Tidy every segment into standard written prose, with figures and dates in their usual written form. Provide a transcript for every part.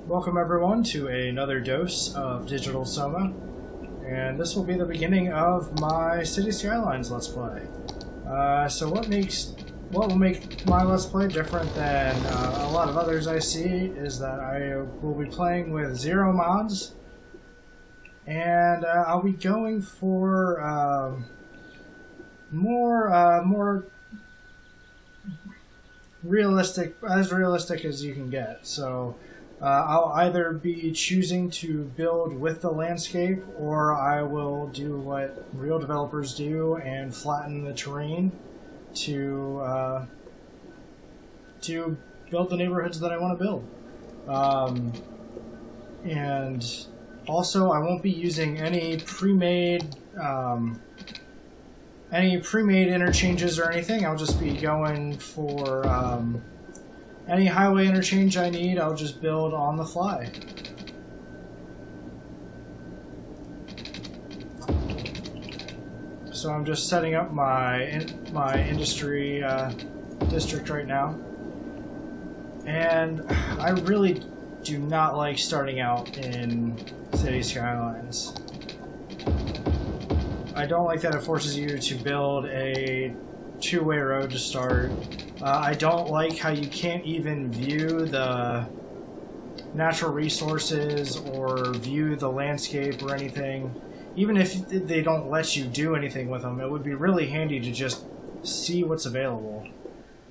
Welcome everyone to another dose of Digital Soma, and this will be the beginning of my City Skylines Let's Play. So what will make my Let's Play different than a lot of others I see is that I will be playing with 0 mods, and I'll be going for more realistic as you can get. So I'll either be choosing to build with the landscape, or I will do what real developers do and flatten the terrain to build the neighborhoods that I want to build. And also, I won't be using any pre-made interchanges or anything. I'll just be going for any highway interchange I need. I'll just build on the fly. So I'm just setting up my industry district right now, and I really do not like starting out in City Skylines. I don't like that it forces you to build a two-way road to start. I don't like how you can't even view the natural resources or view the landscape or anything. Even if they don't let you do anything with them, it would be really handy to just see what's available.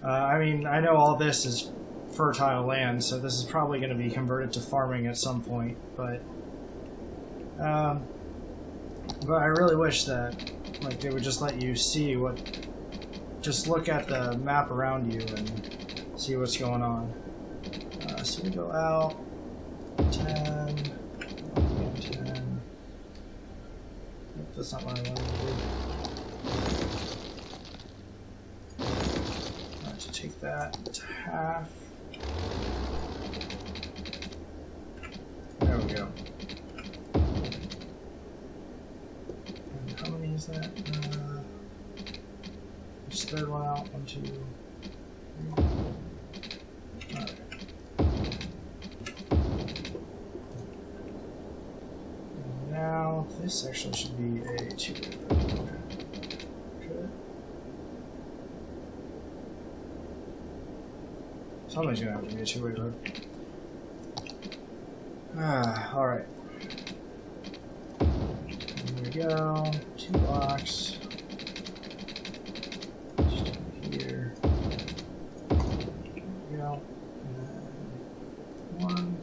I mean, I know all this is fertile land, so this is probably going to be converted to farming at some point, but I really wish that they would just let you see just look at the map around you and see what's going on. So we go out 10, 10. That's not what I wanted to do. I have to take that to half. There we go. And how many is that? Just third one out. 1, 2, 3. Alright. Now, this actually should be a two-way road. Should it? Something's gonna have to be a two-way road. Alright. There we go. 2 blocks. Just here. There we go. And then 1.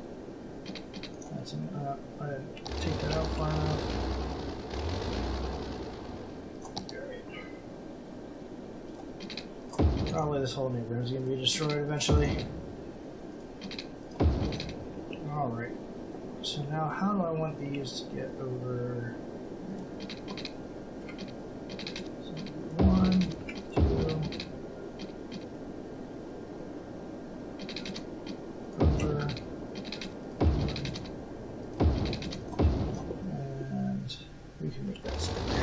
That's an I didn't take that out far enough. Okay. Probably this whole neighborhood is going to be destroyed eventually. Alright. So now how do I want these to get over? So 1, 2. Over. We can make that square.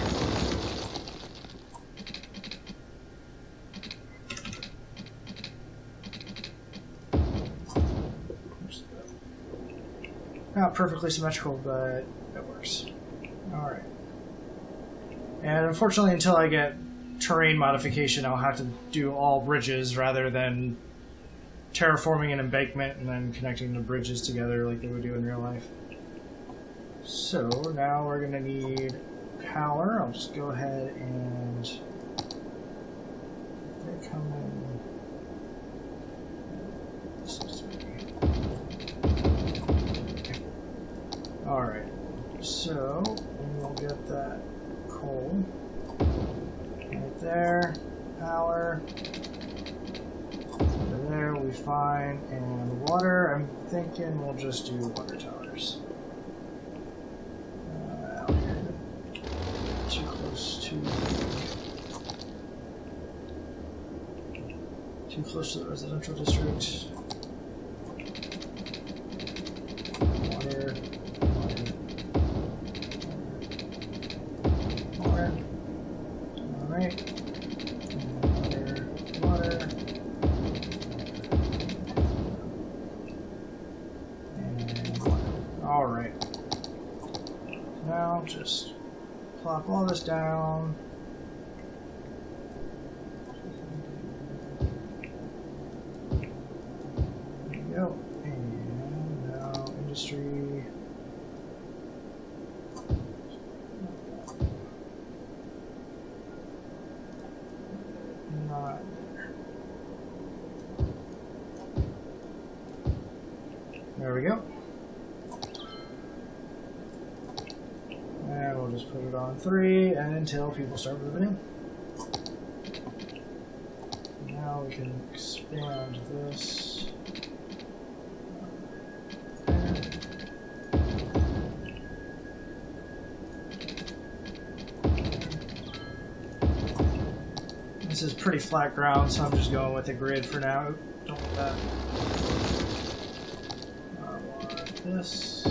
Not perfectly symmetrical, but it works. Alright. And unfortunately, until I get terrain modification, I'll have to do all bridges rather than terraforming an embankment and then connecting the bridges together like they would do in real life. So now we're going to need power. I'll just go ahead and they come in. Alright, so we'll get that coal right there, power, over there will be fine, and water, I'm thinking we'll just do water towers. Too close to the residential district. Water. Alright. Water. And Now just plop all this down. There we go. And now industry. Not there. There we go. And we'll just put it on 3 and until people start moving in. Now we can expand this. This is pretty flat ground, so I'm just going with the grid for now. Don't want that. I want this.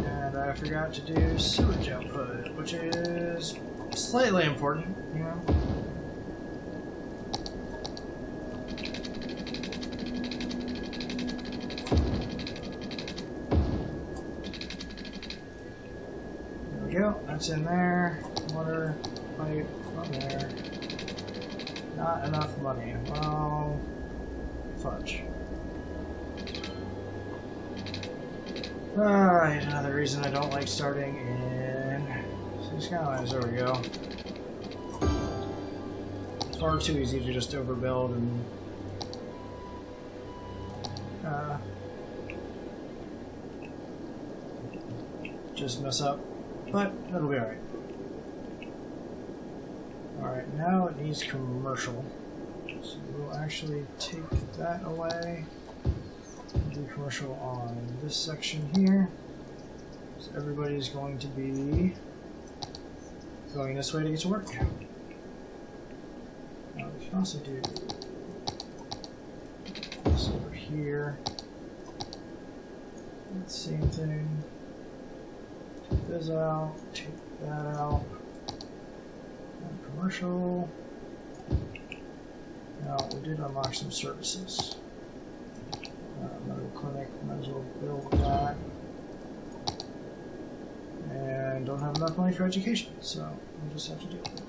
And I forgot to do sewage output, which is slightly important, you know. There we go. That's in there. Water pipe from there. Not enough money. Well, fudge. Alright, another reason I don't like starting in Skylines. There we go. Far too easy to just overbuild and just mess up. But that'll be alright. Alright, now it needs commercial. So we'll actually take that away. Do commercial on this section here. So everybody's going to be going this way to get to work. Now we can also do this over here. Same thing. Take this out, take that out. And commercial. Now we did unlock some services. Medical clinic, might as well build that. And don't have enough money for education, so we'll just have to deal with it.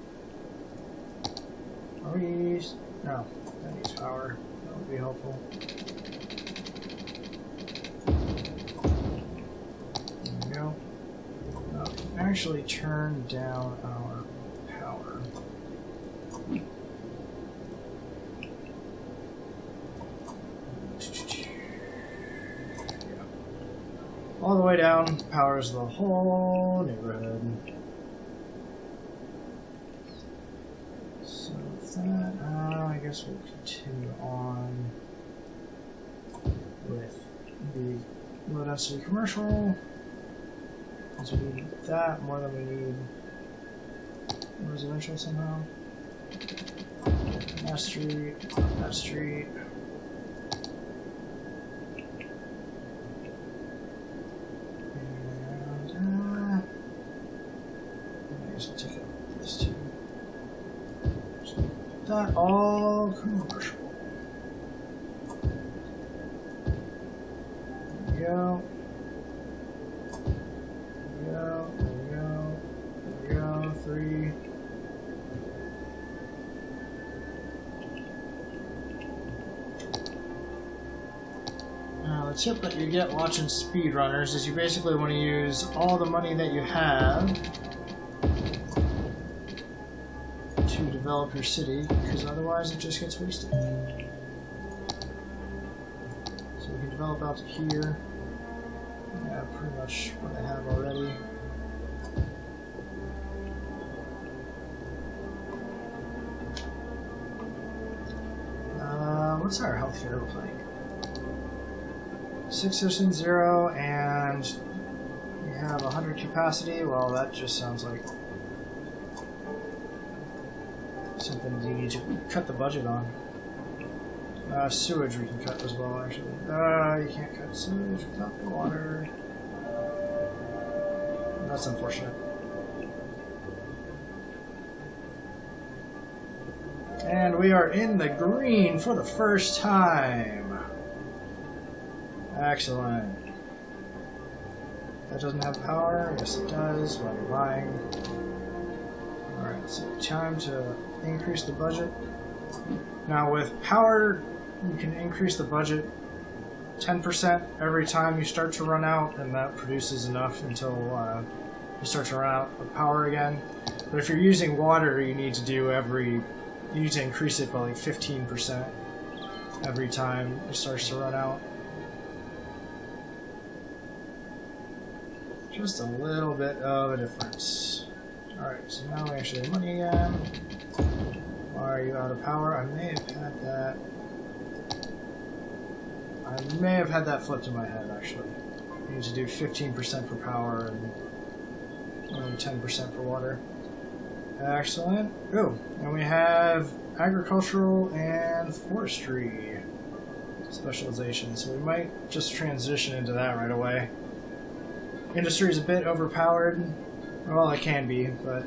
Are we? No, that needs power. That would be helpful. There we go. Now we can actually turn down our power. All the way down, powers the whole neighborhood. So with that, I guess we'll continue on with the low density commercial. Because we need that more than we need residential somehow. That street, that street. That all commercial. There we go. There we go. There we go. There we go. 3. Now the tip that you get watching speedrunners is you basically want to use all the money that you have to develop your city, because otherwise it just gets wasted. So we can develop out to here. Yeah, pretty much what I have already. What's our healthcare look like? 6 citizens, 0, and we have 100 capacity. Well, that just sounds like something you need to cut the budget on. Sewage we can cut as well, actually. You can't cut sewage without the water. That's unfortunate. And we are in the green for the first time. Excellent. That doesn't have power? Yes, it does. What am I buying? Alright, so time to increase the budget. Now, with power, you can increase the budget 10% every time you start to run out, and that produces enough until you start to run out of power again. But if you're using water, you need to increase it by like 15% every time it starts to run out. Just a little bit of a difference. Alright, so now we actually have money again. Why are you out of power? I may have had that. I may have had that flipped in my head, actually. You need to do 15% for power and only 10% for water. Excellent. Oh, and we have agricultural and forestry specialization, so we might just transition into that right away. Industry is a bit overpowered. Well, it can be, but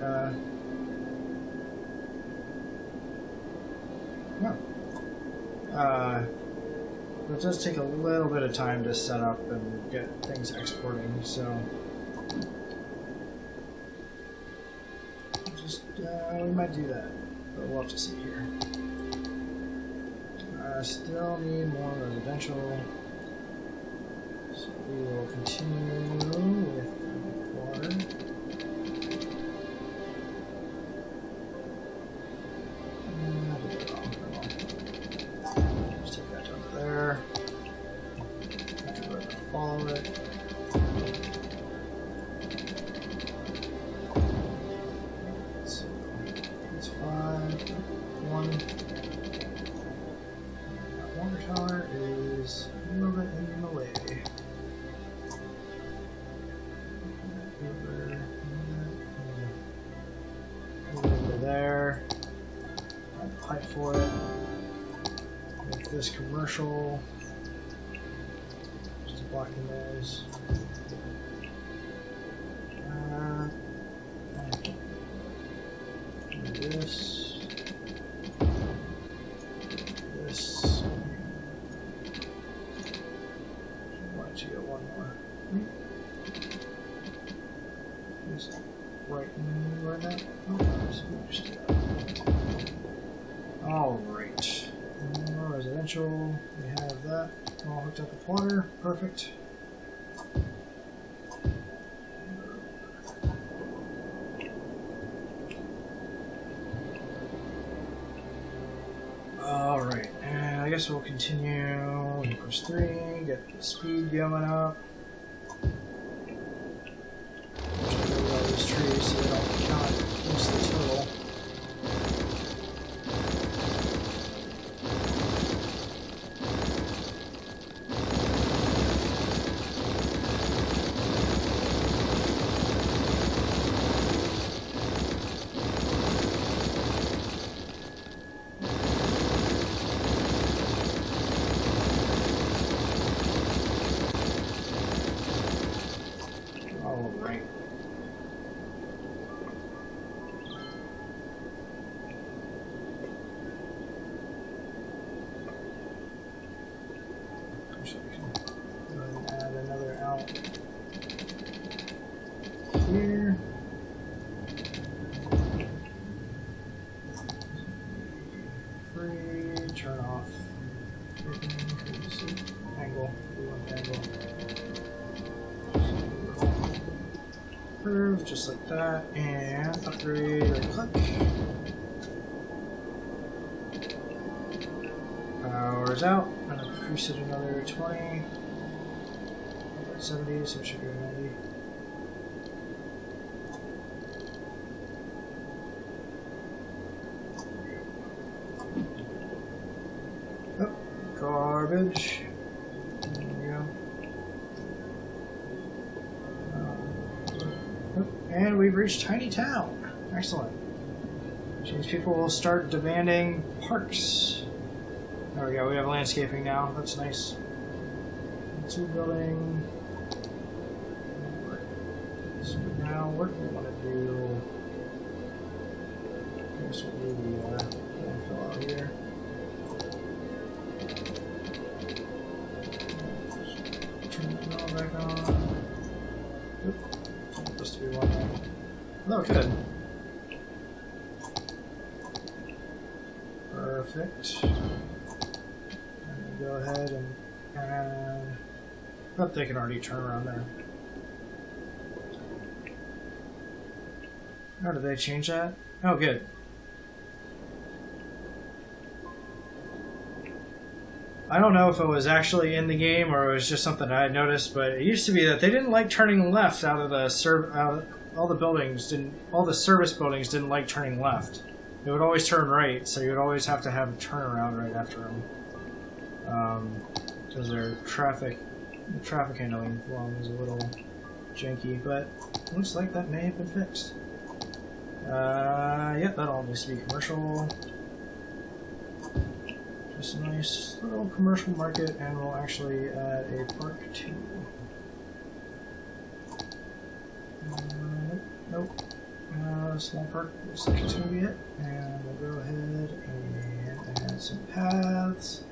no. It does take a little bit of time to set up and get things exporting, so just we might do that, but we'll have to see here. Still need more residential, so we will continue with water. Just take that down to there. Follow it. So it's 5, 1. That water tower is a little bit in the way. Over there. I'll pipe for it. Make this commercial. Blocking those. This. This. Why don't you get one more? Just right now. Oh, so we just do that. Alright. More residential. We have that. All hooked up with water. Perfect. Alright, and I guess we'll continue. Push 3, get the speed going up. Push all these trees so they don't count against the total. Add another out here. Free, turn off angle. We want angle. Curve, just like that, and upgrade right click. Power's out. I'm gonna increase it another 20. 70, so it should go 90. Oh, garbage. There we go. Oh, and we've reached Tiny Town. Excellent. Which means people will start demanding parks. There we go, we have landscaping now. That's nice. 2 building. So now, what do we want to do? I guess we'll do the landfill out here. Turn it all back on. Oop. Supposed to be one there. Oh, good. Perfect. And go ahead and but they can already turn around there. Oh, did they change that? Oh, good. I don't know if it was actually in the game or it was just something I had noticed, but it used to be that they didn't like turning left out of the all the service buildings didn't like turning left. They would always turn right, so you would always have to have a turnaround right after them. Because their traffic handling along is a little janky, but it looks like that may have been fixed. Yep, that all needs to be commercial. Just a nice little commercial market, and we'll actually add a park too. Nope. Small park looks like it's going to be it. And we'll go ahead and add some paths.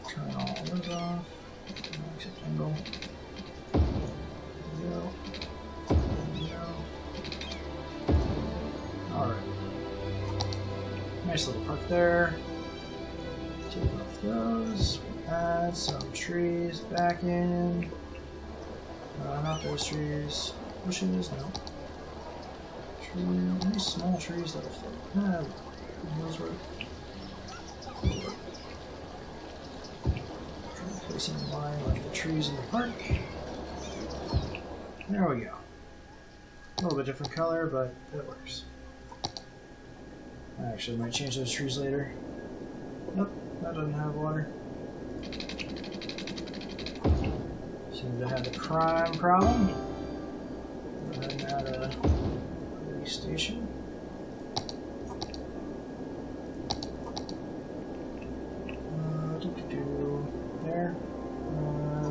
Turn all those off. Except angle. There we go. Alright. Nice little park there. Take off those. Add some trees back in. Not those trees. Bushes, no. Nice small trees that'll fit. Those work. Try to place them in line like the trees in the park. There we go. A little bit different color, but it works. I actually might change those trees later. Nope, that doesn't have water. Seem to have a crime problem. Go ahead and add a police station. There.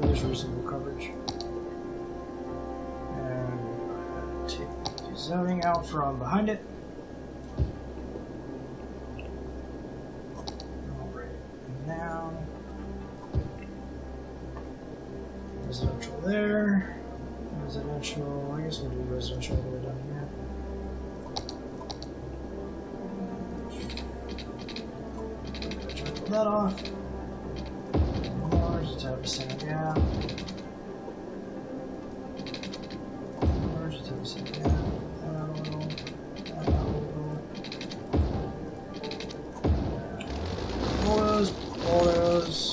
There's reasonable coverage. And take the zoning out from behind it. Residential there. Residential, I guess we'll do residential all the way down here. Turn that off. More, just have the same gap. More, just have the same gap. That out a little. That out a little. All those.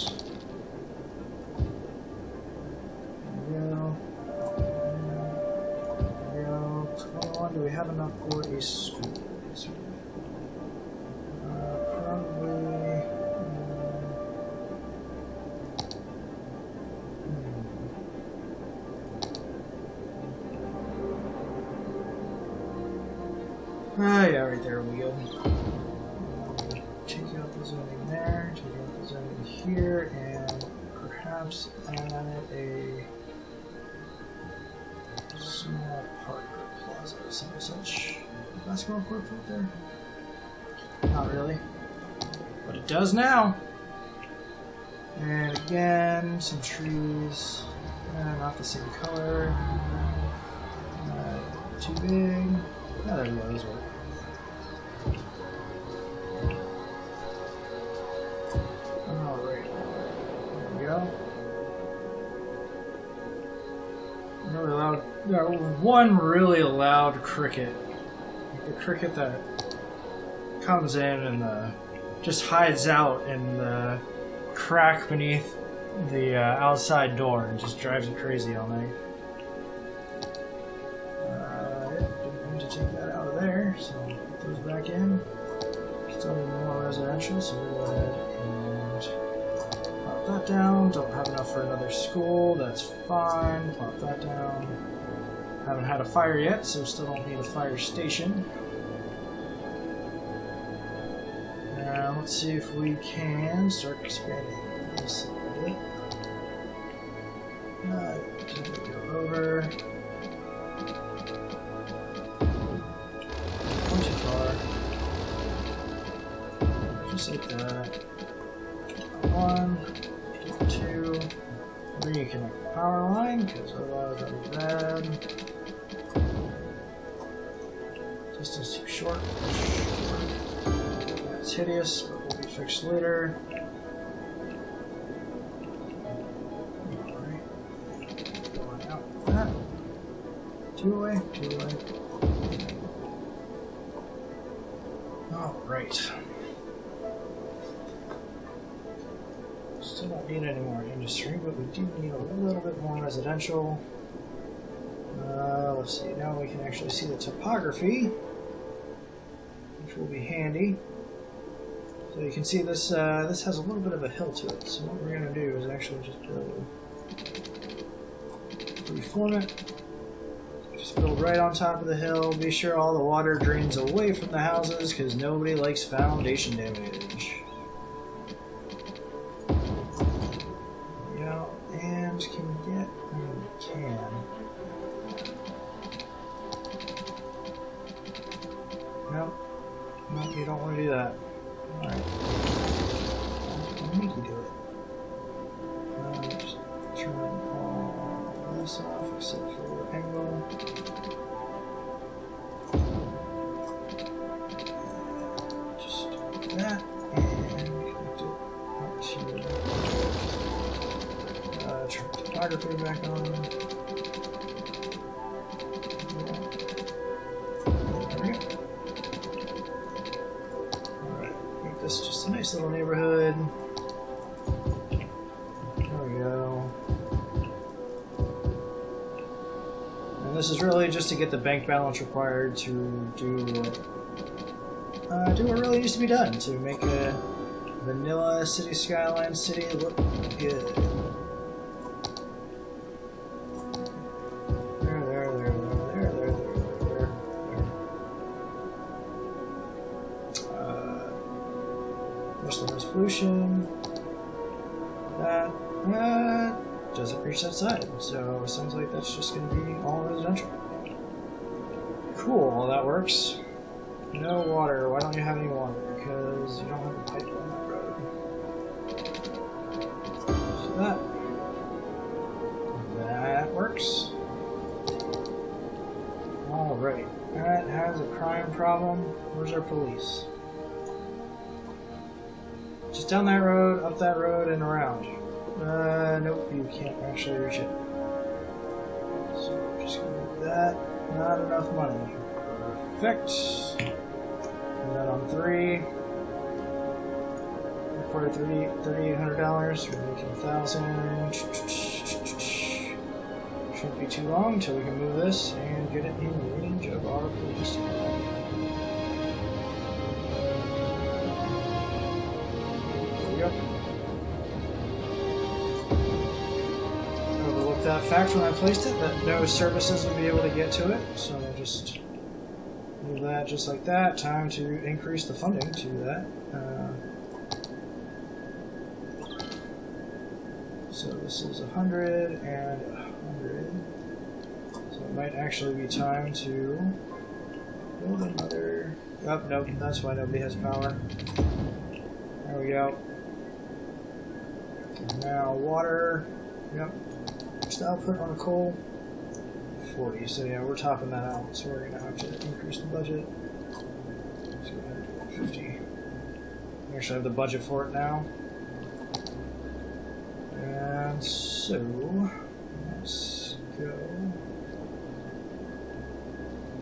Do we have enough for a school? Probably. Yeah, right there we go. Take out the zoning there, take out the zoning here, and perhaps add a small park. Some such basketball court right there. Not really, but it does now. And again, some trees. Not the same color. Too big. Yeah, there we go. Those work. Alright. There we go. Really loud. One really loud cricket. Like the cricket that comes in and just hides out in the crack beneath the outside door and just drives you crazy all night. Didn't mean to take that out of there, so put those back in. Still need more residential, so we'll go ahead and pop that down. Don't have enough for another school, that's fine. Pop that down. Haven't had a fire yet, so still don't need a fire station. Now let's see if we can start expanding this a little bit. Go over. Not too far. Just like that. 1, 2. reconnect the power line, because otherwise that was bad. Distance too short. That's hideous, but will be fixed later. Alright. Going out with that. Two-way. Alright. Still don't need any more industry, but we do need a little bit more residential. Let's see, now we can actually see the topography, which will be handy. So you can see this this has a little bit of a hill to it, so what we're going to do is actually just reform it. Just build right on top of the hill, be sure all the water drains away from the houses, because nobody likes foundation damage. Yeah, and can we get... we can. Nope. Nope, you don't want to do that. Alright. I'll make you do it. Just turn all this off except for angle. Just do that and connect it up to turn the topography back on. Just a nice little neighborhood. There we go. And this is really just to get the bank balance required to do what really needs to be done to make a vanilla city skyline city look good. Pollution. That doesn't reach that side, so it sounds like that's just going to be all residential. Cool, well, that works. No water. Why don't you have any water? Because you don't have a pipe on that road. So that works. Alright, that has a crime problem. Where's our police? Just down that road, up that road, and around. Nope, you can't actually reach it. So we're just gonna make that. Not enough money. Perfect. And then on 3, require $3,800. We're making 1,000. Shouldn't be too long until we can move this and get it in range of our police. Overlooked that fact when I placed it, that no services would be able to get to it, so I'll just move that just like that. Time to increase the funding to that. So this is 100 and 100. So it might actually be time to build another... Oh, nope, that's why nobody has power. There we go. Now water, yep, just output on coal, 40, so yeah, we're topping that out, so we're going to have to increase the budget. So we're going to do 50. We actually have the budget for it now. And so, let's go.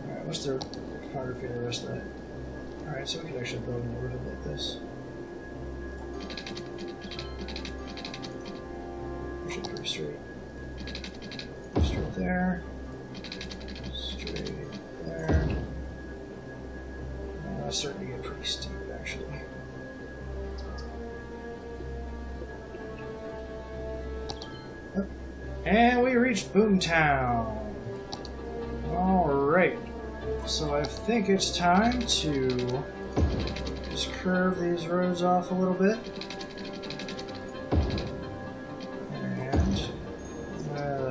Alright, what's the topography of the rest of that? Alright, so we could actually build a neighborhood like this. Straight. Straight there. Straight there. That's starting to get pretty steep, actually. Oh. And we reached Boomtown. Alright. So I think it's time to just curve these roads off a little bit.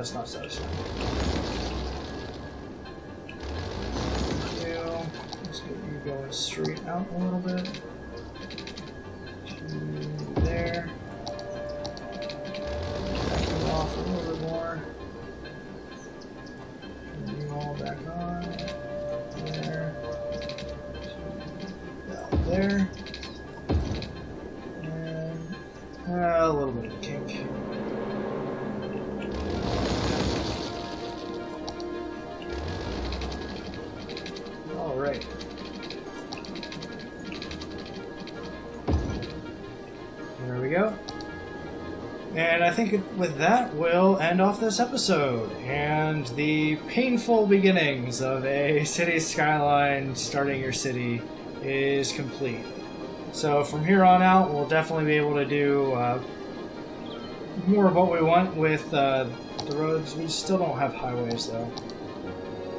That's not satisfying. Let's get you going straight out a little bit. To there. Back it off a little A little bit of kink. Alright. There we go. And I think with that, we'll end off this episode, and the painful beginnings of a city skyline starting your city is complete. So from here on out, we'll definitely be able to do more of what we want with the roads. We still don't have highways, though.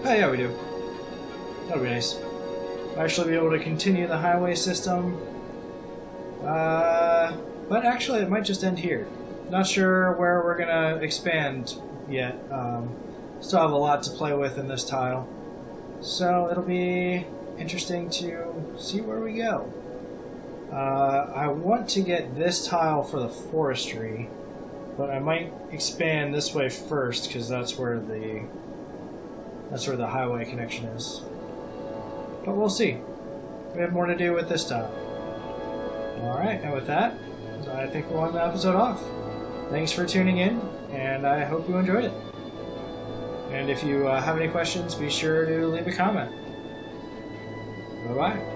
Oh yeah, we do. That'll be nice. We'll actually be able to continue the highway system. But actually, it might just end here. Not sure where we're gonna expand yet. Still have a lot to play with in this tile, so it'll be interesting to see where we go. I want to get this tile for the forestry, but I might expand this way first because that's where the highway connection is. But we'll see. We have more to do with this tile. All right, and with that, I think we'll end the episode off. Thanks for tuning in, and I hope you enjoyed it. And if you have any questions, be sure to leave a comment. Bye-bye.